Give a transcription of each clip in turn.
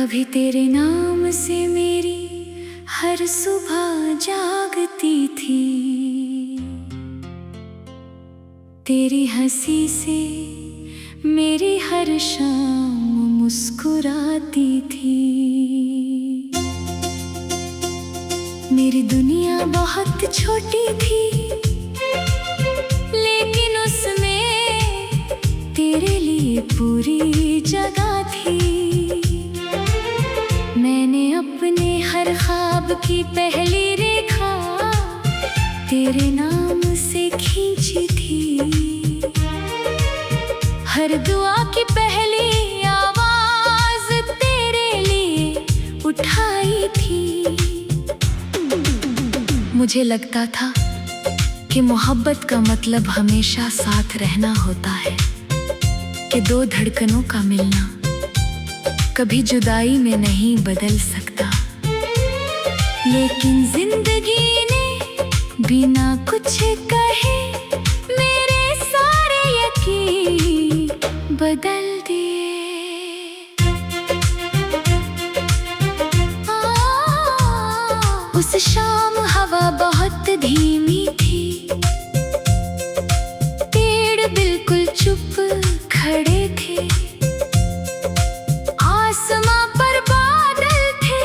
कभी तेरे नाम से मेरी हर सुबह जागती थी, तेरी हंसी से मेरी हर शाम मुस्कुराती थी। मेरी दुनिया बहुत छोटी थी, लेकिन उसमें तेरे लिए पूरी जगह थी। मैंने अपने हर ख्वाब की पहली रेखा तेरे नाम से खींची थी। हर दुआ की पहली आवाज तेरे लिए उठाई थी। मुझे लगता था कि मोहब्बत का मतलब हमेशा साथ रहना होता है, कि दो धड़कनों का मिलना कभी जुदाई में नहीं बदल सकता। लेकिन जिंदगी ने बिना कुछ कहे मेरे सारे यकीन बदल दिए। उस शाम हवा बहुत धीमी थी, पेड़ बिल्कुल चुप खड़े थे, आसमां पर बादल थे,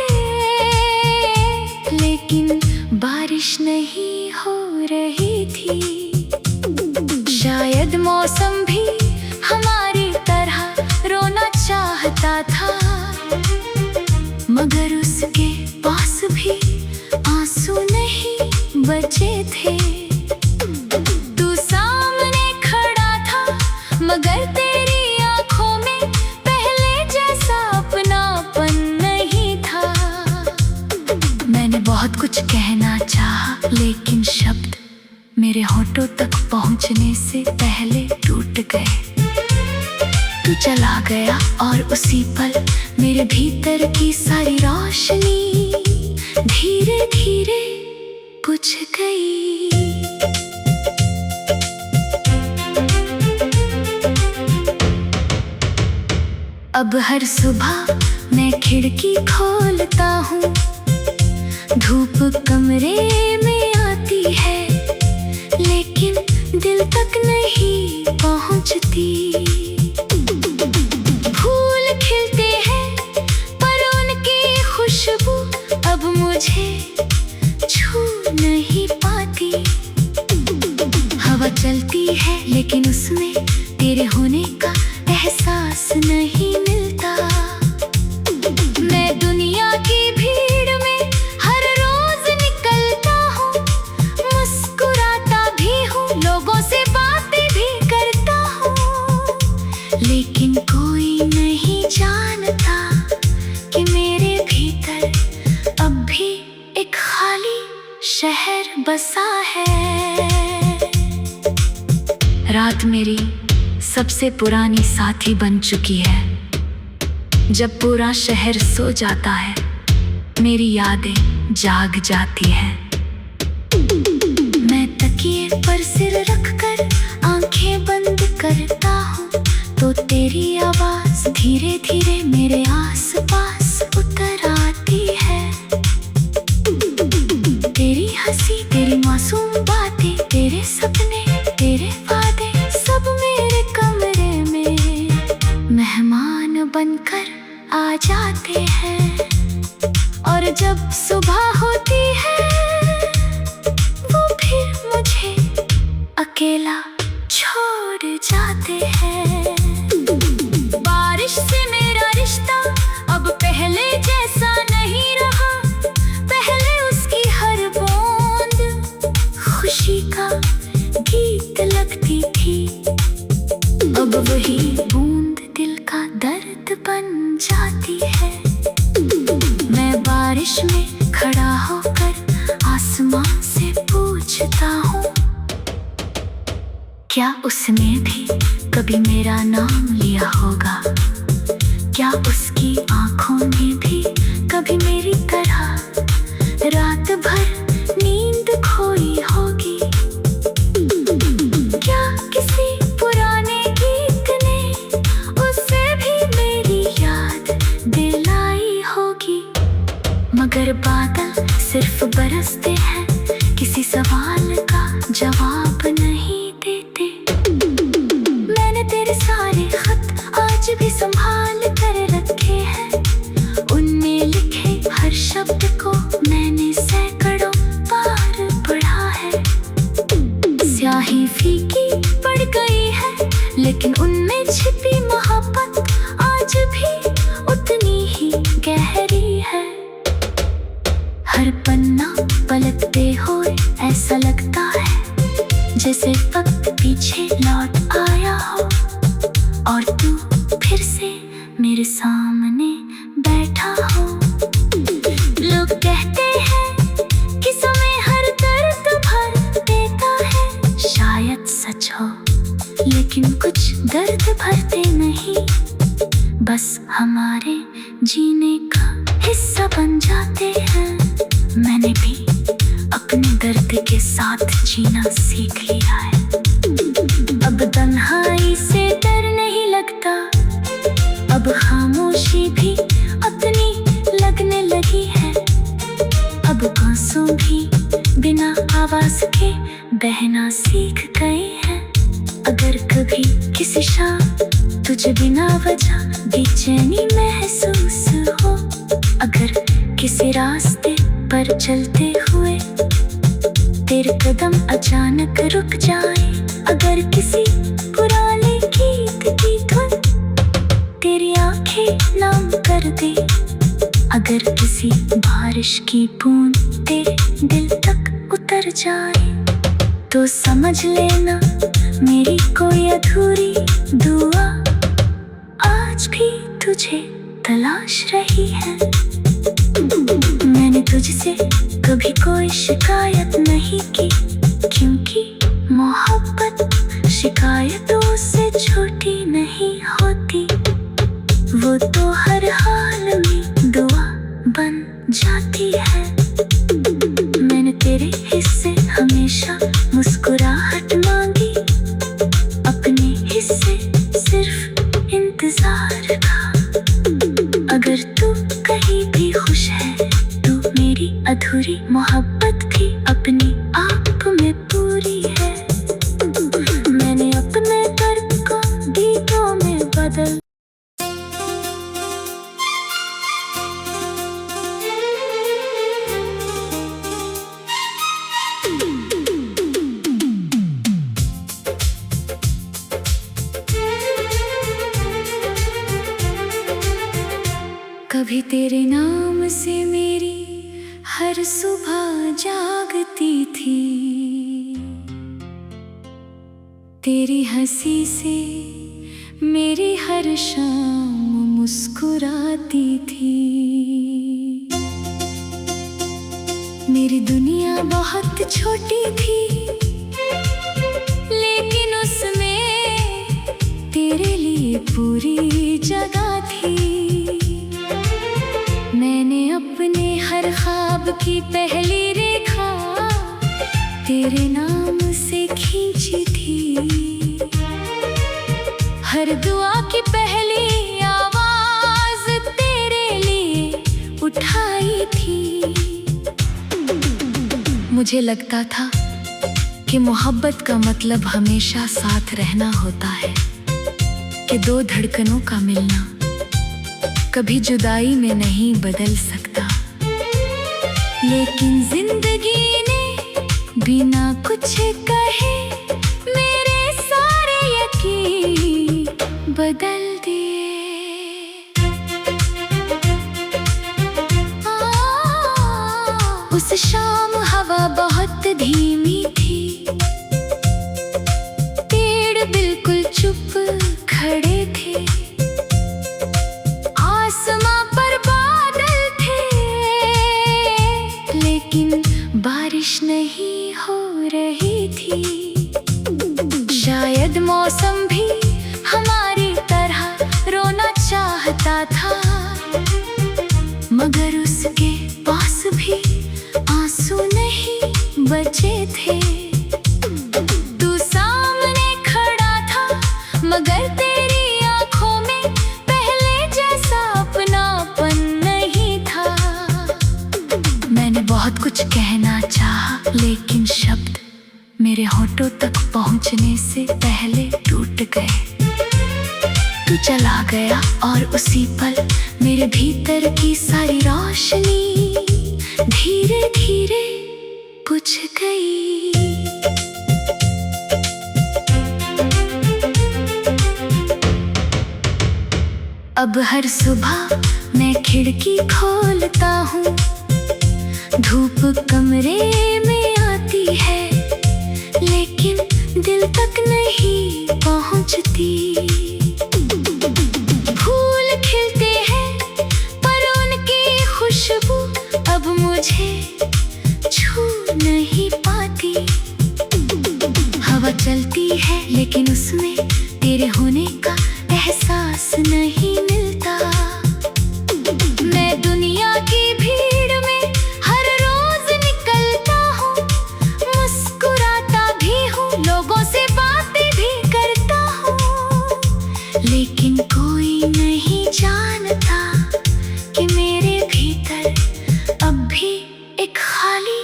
लेकिन बारिश नहीं हो रही थी। शायद मौसम भी हमारी तरह रोना चाहता था, मगर उसके पास भी आंसू नहीं बचे थे। तू सामने खड़ा था, मगर तेरी आंखों में पहले जैसा अपनापन नहीं था। मैंने बहुत कुछ कहना चाहा, लेकिन शब्द मेरे होठों तक पहुंचने से पहले टूट गए। तू चला गया और उसी पल मेरे भीतर की सारी रोशनी धीरे धीरे बुझ गई। अब हर सुबह मैं खिड़की खोलता हूँ, धूप कमरे में आती है, लेकिन दिल तक नहीं पहुँचती। फूल खिलते हैं पर उनकी खुशबू अब मुझे छू नहीं पाती। हवा चलती है, लेकिन उसमें तेरे होने का एहसास नहीं मिलता। मैं दुनिया की भीड़ में हर रोज निकलता हूँ, मुस्कुराता भी हूँ, लोगों से बातें भी करता हूँ, लेकिन कोई नहीं जानता कि मेरे भीतर अब भी एक खाली शहर बसा है। रात मेरी सबसे पुरानी साथी बन चुकी है। जब पूरा शहर सो जाता है, मेरी यादें जाग जाती हैं। मैं तकिए पर सिर रखकर आंखें बंद करता हूँ, तो तेरी आवाज धीरे धीरे मेरे आसपास उतर आती है। तेरी हंसी, तेरी मासूम बातें, तेरे सपने, तेरे वादे, सब मेरे कमरे में मेहमान बनकर आ जाते हैं। और जब सुबह होती है, वो फिर मुझे अकेला छोड़ जाते हैं। बारिश से मेरा रिश्ता अब पहले जैसा नहीं रहा। पहले उसकी हर बूंद खुशी का गीत लगती थी, अब वही बूंद दिल का दर्द बन जाती है। मैं बारिश में खड़ा होकर आसमान से पूछता हूँ, क्या उसने भी कभी मेरा नाम लिया होगा? क्या उसकी आंखों ने भी कभी मेरी तरह रात भर नींद खोई होगी? क्या किसी पुराने गीत ने उसे भी मेरी याद दिलाई मेरे सामने बैठा हो। लोग कहते हैं कि समय हर दर्द भर देता है, शायद सच हो, लेकिन कुछ दर्द भरते नहीं, बस हमारे जीने का हिस्सा बन जाते हैं। मैंने भी अपने दर्द के साथ जीना सीख लिया है। अब तन्हाई से डर नहीं लगता, अब खामोशी भी अपनी लगने लगी है। अब आंसू भी बिना आवाज के बहना सीख गए हैं। अगर कभी किसी शाम तुझे बिना वजह बेचैनी महसूस हो, अगर किसी रास्ते पर चलते हुए तेरे कदम अचानक रुक जाए, अगर किसी पुराने गीत की धुन तेरी आंखें नाम कर दे, अगर किसी बारिश की बूंद तेरे दिल तक उतर जाए, तो समझ लेना मेरी कोई अधूरी दुआ आज भी तुझे तलाश रही है। मैंने तुझसे कभी कोई शिकायत नहीं की, क्योंकि मोहब्बत शिकायतों से छोटी नहीं होती, वो तो हर हाल में दुआ बन जाती है। मैंने तेरे हिस्से हमेशा मुस्कुराहट मांगी, अपने हिस्से सिर्फ इंतजार था। अगर तू कहीं भी खुश है तो मेरी अधूरी मोहब्बत भी अपनी आप में पूरी है। मैंने अपने दर्द को गीतों में बदल कभी तेरे नाम से मेरी हर सुबह जागती थी, तेरी हंसी से मेरी हर शाम मुस्कुराती थी। मेरी दुनिया बहुत छोटी थी, लेकिन उसमें तेरे लिए पूरी जगह थी। मैंने अपने हर ख्वाब की पहली रेखा तेरे नाम से खींची थी, हर दुआ की पहली आवाज तेरे लिए उठाई थी। मुझे लगता था कि मोहब्बत का मतलब हमेशा साथ रहना होता है, कि दो धड़कनों का मिलना कभी जुदाई में नहीं बदल सकता। लेकिन जिंदगी ने बिना कुछ कहे मेरे सारे यकीन बदल दिए। उस शाम हवा बहुत धीमी थी, पेड़ बिल्कुल चुप खड़े थे, आसमां पर बादल थे, लेकिन बारिश नहीं हो रही थी। शायद मौसम भी हमारी तरह रोना चाहता था, मगर उसके पास भी आंसू नहीं बचे थे। तू सामने खड़ा था, मगर तेरी आंखों में पहले जैसा अपनापन नहीं था। मैंने बहुत कुछ कहना चाहा, लेकिन शब्द मेरे होठों तक पहुंचने से पहले टूट गए। तू चला गया और उसी पल मेरे भीतर की सारी रोशनी धीरे धीरे बुझ गई। अब हर सुबह मैं खिड़की खोलता हूँ, धूप कमरे में आती है, लेकिन दिल तक नहीं पहुँचती। फूल खिलते लेकिन उसमें तेरे होने का एहसास नहीं मिलता। मैं दुनिया की भीड़ में हर रोज निकलता हूँ, मुस्कुराता भी हूँ, लोगों से बातें भी करता हूँ, लेकिन कोई नहीं जानता कि मेरे भीतर अब भी एक खाली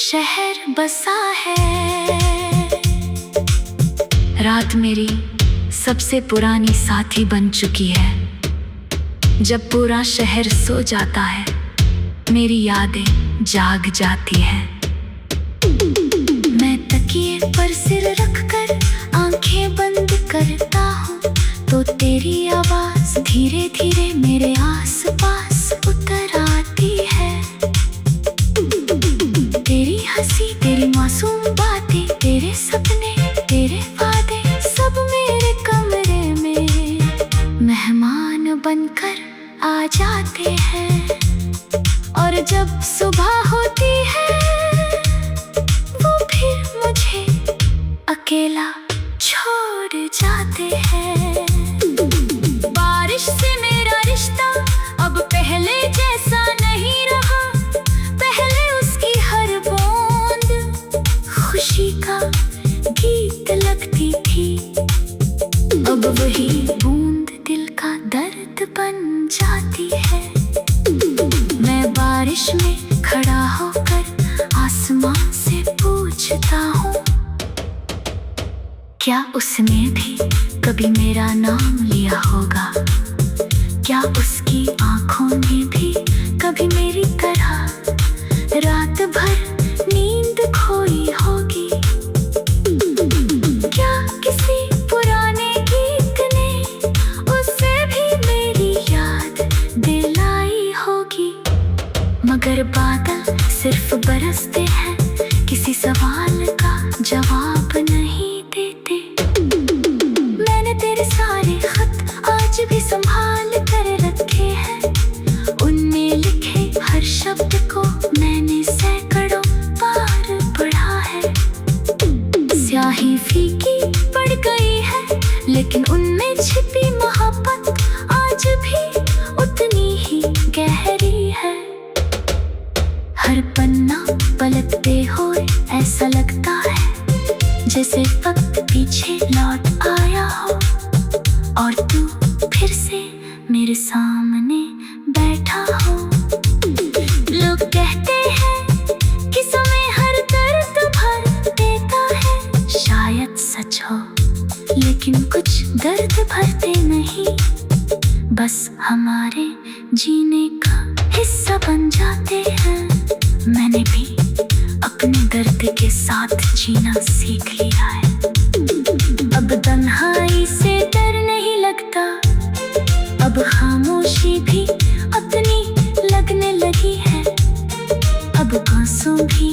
शहर बसा है। रात मेरी सबसे पुरानी साथी बन चुकी है। जब पूरा शहर सो जाता है, मेरी यादें जाग जाती है। मैं तकिए पर सिर रखकर आंखें बंद करता हूँ, तो तेरी आवाज धीरे धीरे मेरे आसपास उतर आती है। तेरी हंसी, तेरी मासूम बातें, तेरे सपने, तेरे वादे, सब मेरे कमरे में मेहमान बनकर आ जाते हैं। और जब सुबह होती है, वो फिर मुझे अकेला छोड़ जाते हैं। बारिश से मेरा रिश्ता अब पहले जैसा नहीं रहा। पहले उसकी हर बूंद खुशी का गीत लगती थी, अब वही बूंद दिल का दर्द बन जाती है। मैं बारिश में खड़ा होकर आसमान से पूछता हूँ, क्या उसने भी कभी मेरा नाम लिया होगा? क्या उसकी आंखों ने भी कभी मेरी तरह रात भर नींद खोई होगी? क्या किसी पुराने गीत ने उससे भी मेरी याद दिलाई होगी? मगर बादल सिर्फ बरसते हैं, किसी सवाल का जवाब नहीं देते। मैंने तेरे सारे खत आज भी संभाल कर रखे हैं, उनमें लिखे हर शब्द को मैंने सैकड़ों बार पढ़ा है। स्याही फीकी पड़ गई है, लेकिन उनमें छिपी मोहब्बत आज भी उतनी ही गहरी है। हर पन्ना पलटते हुए ऐसा लगता है जैसे वक्त पीछे लौट आया हो, और तू फिर से मेरे सामने बैठा हो। लोग कहते हैं कि समय हर दर्द भर देता है, शायद सच हो, लेकिन कुछ दर्द भरते नहीं, बस हमारे जीने का हिस्सा बन जाते हैं। मैंने भी अपने दर्द के साथ जीना सीख लिया है। अब तन्हाई से डर नहीं लगता, अब खामोशी भी अपनी लगने लगी है। अब आंसू भी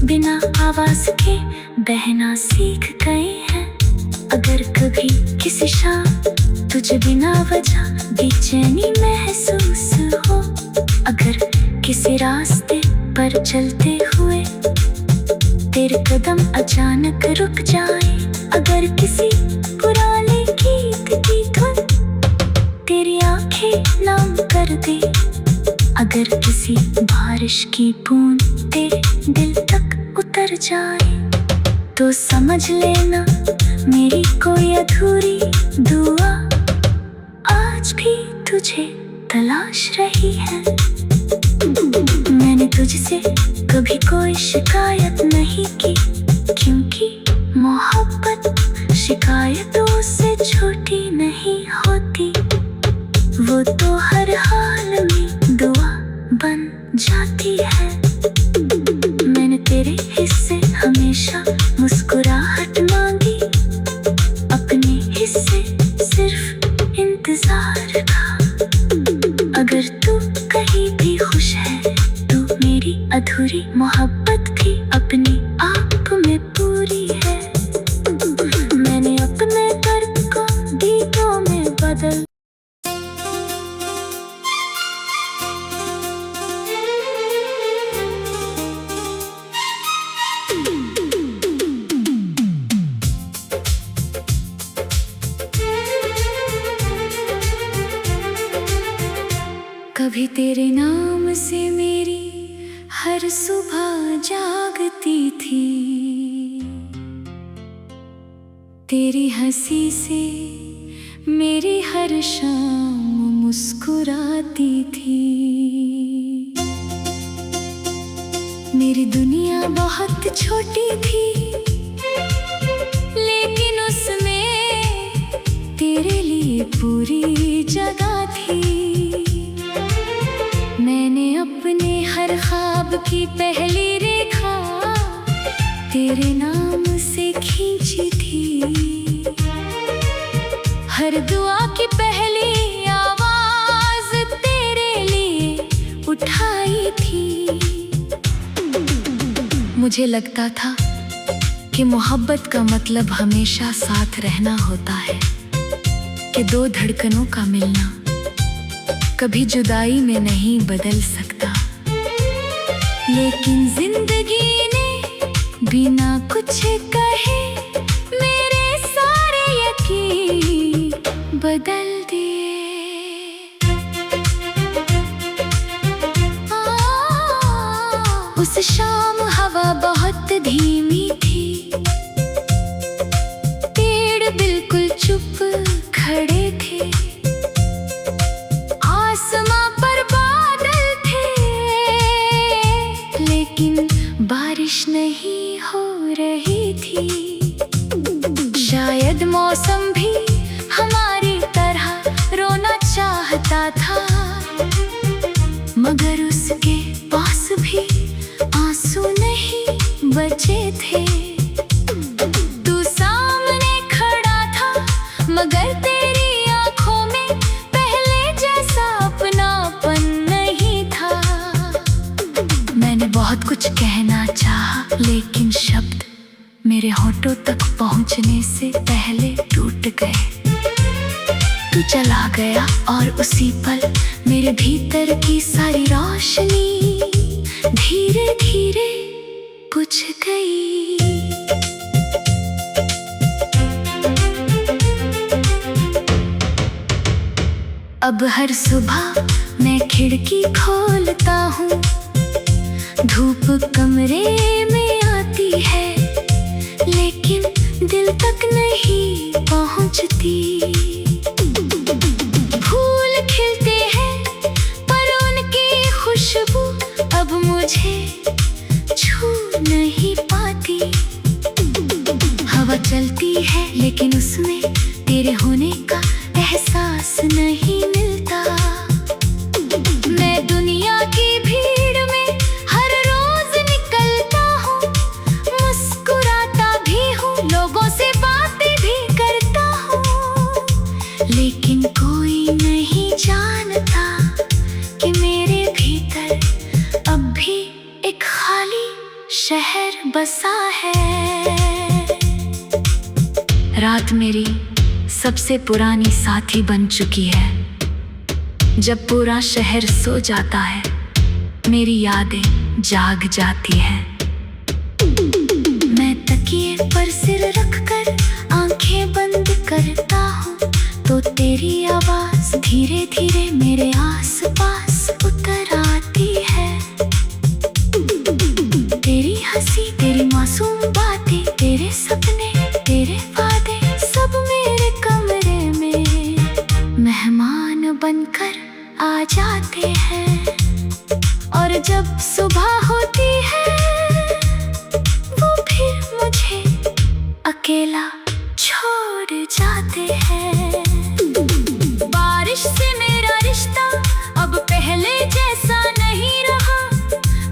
बिना आवाज के बहना सीख गए हैं। अगर कभी किसी शाम तुझे बिना वजह बेचैनी महसूस हो, अगर किसी रास्ते पर चलते हुए तेरे कदम अचानक रुक जाए, अगर किसी पुराने गीत की धुन तेरी आंखें नाम कर दे, अगर किसी बारिश की बूंद तेरे दिल तक उतर जाए, तो समझ लेना मेरी कोई अधूरी दुआ आज भी तुझे तलाश रही है। मैंने तुझसे कभी कोई शिकायत नहीं की, क्योंकि मोहब्बत शिकायतों से छोटी नहीं होती। वो तो हर हाल में दुआ बन जाती है। मैंने तेरे हिस्से हमेशा मुस्कुराहट मांगी, अपने हिस्से सिर्फ इंतजार का। अगर तू कहीं भी खुश है, तो मेरी अधूरी मोहब्बत भी अपने आप में पूरी है। मैंने अपने दर्द को गीतों में बदल कभी तेरे नाम से मेरी हर सुबह जागती थी, तेरी हंसी से मेरी हर शाम मुस्कुराती थी। मेरी दुनिया बहुत छोटी थी, लेकिन उसमें तेरे लिए पूरी जगह थी। मैंने अपने हर ख्वाब की पहली रेखा तेरे नाम से खींची थी। हर दुआ की पहली आवाज तेरे लिए उठाई थी। मुझे लगता था कि मोहब्बत का मतलब हमेशा साथ रहना होता है, कि दो धड़कनों का मिलना कभी जुदाई में नहीं बदल सकता। लेकिन जिंदगी ने बिना कुछ कहे मेरे सारे यकीन बदल दिए। उस शाम हवा बहुत धीमी थी, पेड़ बिल्कुल चुप खड़े थे, आसमां पर बादल थे, लेकिन बारिश नहीं हो रही थी। शायद मौसम भी हमारी तरह रोना चाहता था, मगर उसके पास भी आंसू नहीं बचे थे। तू सामने खड़ा था, मगर तेरी आंखों में पहले जैसा अपनापन नहीं था। मैंने बहुत कुछ कहना चाहा, लेकिन शब्द मेरे होठों तक पहुंचने से पहले टूट गए। तू चला गया और उसी पल मेरे भीतर की सारी रोशनी धीरे धीरे बुझ गई। अब हर सुबह मैं खिड़की खोलता हूँ, धूप कमरे में आती है, लेकिन दिल तक नहीं पहुँचती। फूल खिलते हैं पर उनकी खुशबू अब मुझे छू नहीं पाती। हवा चलती है लेकिन उसमें तेरे होने का एहसास नहीं मिलता। मैं दुनिया की भीड़ में हर रोज निकलता हूँ, मुस्कुराता भी हूँ, लोगों से बातें भी करता हूँ, लेकिन कोई नहीं जानता कि मेरे भीतर अब भी एक खाली शहर बसा है। रात मेरी सबसे पुरानी साथी बन चुकी है। जब पूरा शहर सो जाता है, मेरी यादें जाग जाती हैं। मैं तकिए पर सिर रखकर आंखें बंद करता हूँ, तो तेरी आवाज धीरे धीरे मेरे आसपास उतर आती है। तेरी हंसी, तेरी मासूम बातें, तेरे सपने, तेरे वादे, सब मेरे कमरे में मेहमान बनकर आ जाते हैं। और जब सुबह होती है, वो फिर मुझे अकेला छोड़ जाते हैं। बारिश से मेरा रिश्ता अब पहले जैसा नहीं रहा।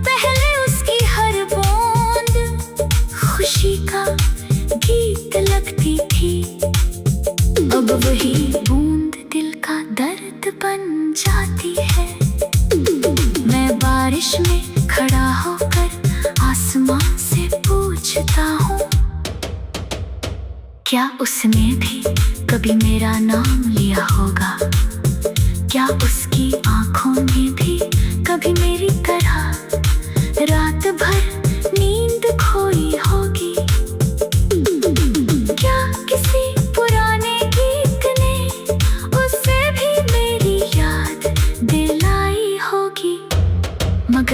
पहले उसकी हर बूंद खुशी का गीत लगती थी, अब वही बूंद दिल का दर्द बन जाती है। मैं बारिश में खड़ा होकर आसमान से पूछता हूँ, क्या उसने भी कभी मेरा नाम लिया होगा? क्या उसकी आंखों ने भी कभी मेरी तरह रात भर नींद खोई होगी? क्या किसी पुराने गीत ने उसे भी मेरी याद दिलाई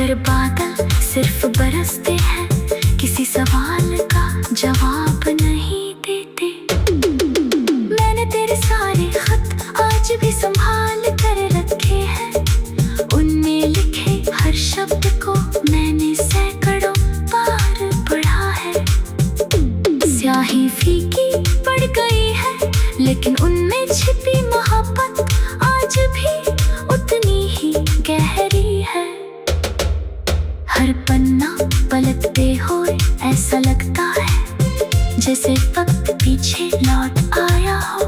अगर बादल सिर्फ बरसते हैं, किसी सवाल का जवाब नहीं देते। मैंने तेरे सारे खत आज भी संभाल कर रखे हैं, उनमें लिखे हर शब्द को मैंने सैकड़ों बार पढ़ा है। स्याही फीकी पड़ गई है, लेकिन उनमें छिपी मोहब्बत आज भी उतनी ही गहरी है। हर पन्ना पलटते हुए ऐसा लगता है जैसे वक्त पीछे लौट आया हो,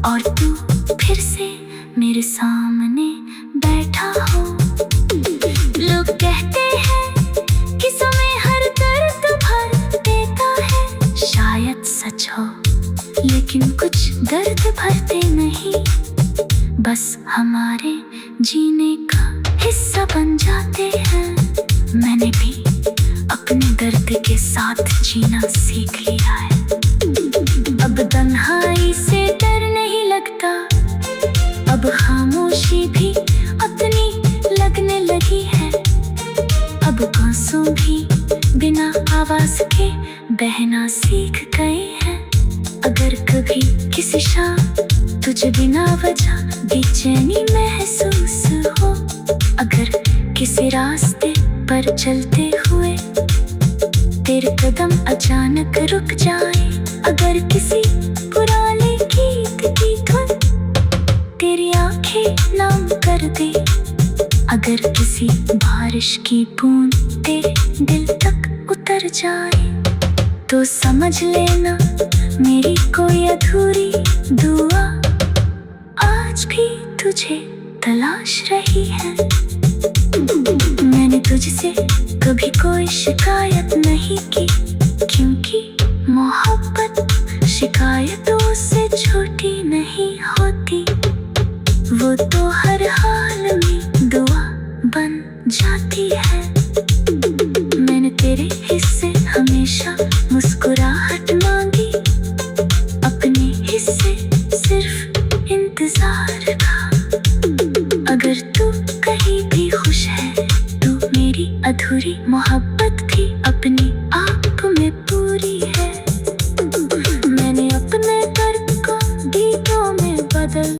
और तू फिर से मेरे सामने बैठा हो। लोग कहते हैं कि समय हर दर्द भर देता है, शायद सच हो, लेकिन कुछ दर्द भरते नहीं, बस हमारे जीने का हिस्सा बन जाते हैं। मैंने भी अपने दर्द के साथ जीना सीख लिया है। अब तन्हाई से डर नहीं लगता, अब खामोशी भी अपनी लगने लगी है। अब आंसू भी बिना आवाज के बहना सीख गए हैं। अगर कभी किसी शाम तुझे बिना वजह बेचैनी महसूस हो, अगर किसी रास्ते पर चलते हुए तेरे कदम अचानक रुक जाए, अगर किसी पुराने गीत की धुन तेरी आंखें नम कर दे, अगर किसी बारिश की बूंद तेरे दिल तक उतर जाए, तो समझ लेना मेरी कोई अधूरी दुआ आज भी तुझे तलाश रही है। मैंने तुझसे कभी कोई शिकायत नहीं की, क्योंकि मोहब्बत शिकायतों से छोटी नहीं होती। वो तो हर हाल में दुआ बन जाती है। मैंने तेरे हिस्से हमेशा मुस्कुराहट मांगी, अपने हिस्से सिर्फ इंतजार का। अगर तू कहीं भी खुश है, तो मेरी अधूरी मोहब्बत भी अपने आप में पूरी है। मैंने अपने दर्द को गीतों में बदल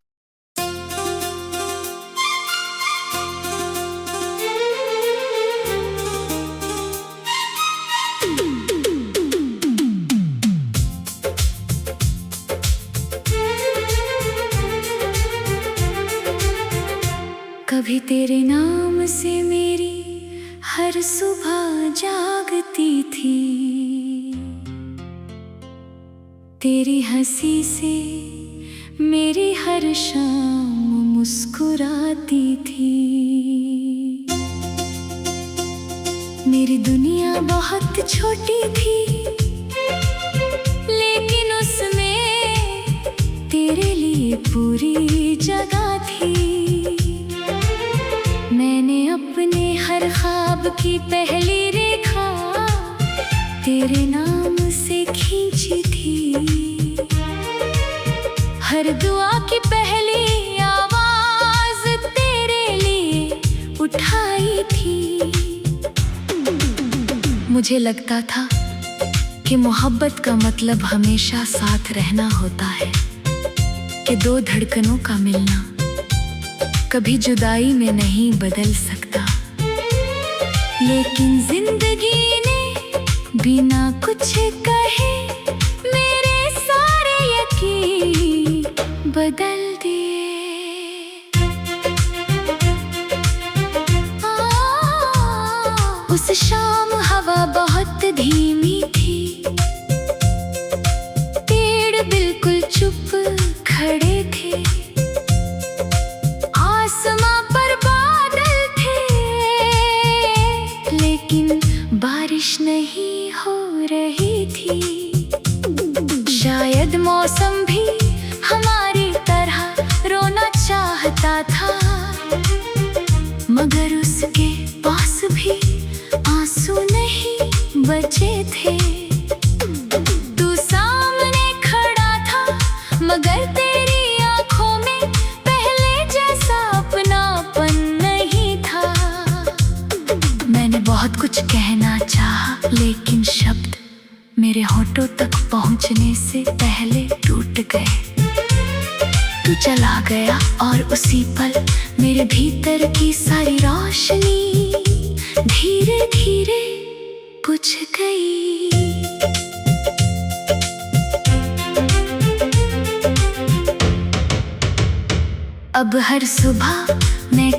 कभी तेरे नाम से मेरी हर सुबह जागती थी, तेरी हंसी से मेरी हर शाम मुस्कुराती थी। मेरी दुनिया बहुत छोटी थी, लेकिन उसमें तेरे लिए पूरी जगह थी। मैंने अपने हर ख्वाब की पहली रेखा तेरे नाम से खींची थी। हर दुआ की पहली आवाज तेरे लिए उठाई थी। मुझे लगता था कि मोहब्बत का मतलब हमेशा साथ रहना होता है, कि दो धड़कनों का मिलना कभी जुदाई में नहीं बदल सकता। लेकिन जिंदगी ने बिना कुछ कहे मेरे सारे यकीन बदल दिए। उस शाम हवा बहुत धीमी थी, पेड़ बिल्कुल चुप खड़े थे, आसमां पर बादल थे, लेकिन बारिश नहीं हो रही थी। शायद मौसम भी हमारी तरह रोना चाहता था, मगर उसके पास भी आंसू नहीं बचे थे। तू सामने खड़ा था, मगर तेरी आंखों में पहले जैसा अपनापन नहीं था। मेरे होठों तक पहुंचने से पहले टूट गए। तू चला गया और उसी पल मेरे भीतर की सारी रोशनी धीरे धीरे बुझ गई। अब हर सुबह मैं